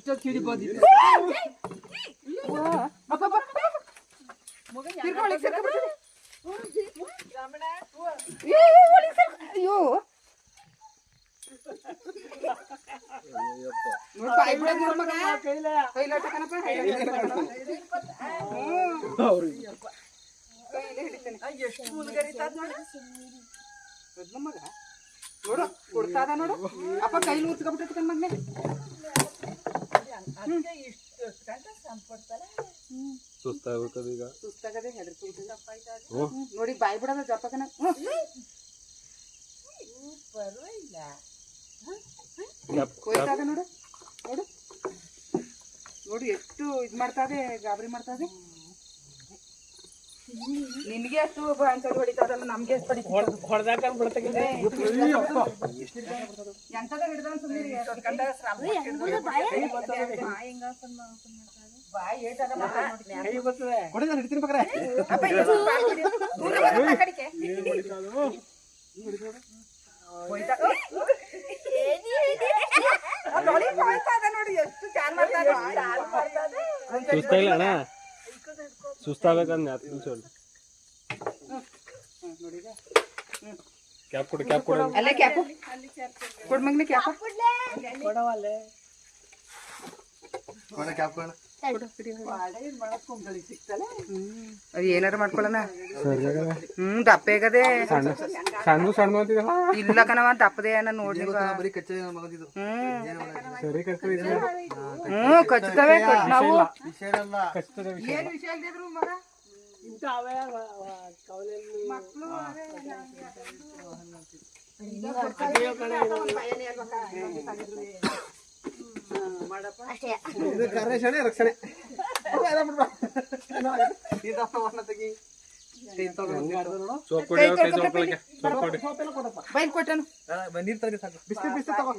ಇಷ್ಟೊತ್ತು ಕಿಡಿ ಬಂದಿದೆ ಅಯ್ಯೋ ಎಷ್ಟು ಮುಲ್ಗರಿತಾದ ಮಗ ನೋಡು ಕೊಡ್ತಾದ ನೋಡು ಅಪ್ಪ ಕೈಲಿ ಉತ್ಕೊಬಿಟ್ಟೈತಿ ಕಣ್ ಮಗ್ನೆ ಸುಸ್ತಾಗಬೇಕದ ಈಗ ಸುಸ್ತಾಗದೆ ನೋಡಿ ಬಾಯಿ ಬಿಡೋದ ಜಪ್ಪಕನ ಕೊಯ್ತಾದ ನೋಡು ನೋಡು ನೋಡಿ ಎಷ್ಟು ಇದ್ ಮಾಡ್ತಾದೆ ಗಾಬರಿ ಮಾಡ್ತಾದೆ ನಿನ್ಗೆ ಅಷ್ಟು ಅಂತದ್ ಹೊಡಿತಾದಲ್ಲ ನಮ್ಗೆ ಎಷ್ಟು ಹೊಡೆದಾಕ ಎಂತದ ಹಿಡ್ದ ನೋಡಿ ಎಷ್ಟು ಚಾನ್ ಮಾಡ್ತಾರ ಸುಸ್ತಾಗಿಲ್ಲ ಅಣ್ಣ ಸುಸ್ತಾಗಬೇಕಂದ್ ಕ್ಯಾಪ್ ಕೊಡು ಕ್ಯಾಪ್ ಕೊಡು ಅಲ್ಲೇ ಕ್ಯಾಪು ಕೊಡ್ ಮಗ್ನೆ ಕ್ಯಾಪ ಕೊಡವಲ್ಲೇ ಅದು ಏನಾರ ಮಾಡ್ಕೊಳ್ಳೋಣ ದಪ್ಪ ಹೇಗದೆ ಸಣ್ಣ ಸಣ್ಣ ಅಂತಿದಲ್ಲ ಇಲ್ಲ ಕಣವ ದಪ್ಪದೆ ನಾನು ನೋಡಿ ಕಚ್ತವೆ ನಾವು ಏನ್ ವಿಷಯ ಇಲ್ದಿದ್ರು ಮಗ ಇಂತ ಅವೇ ಮಕ್ಕಳು ರಕ್ಷಣೆ ಬೈಲ್ ಕೊಟ್ಟನು ನೀರ್ ತಗ ಸಾಕು ಬಿಸ್ಕೆಟ್ ತಗೋ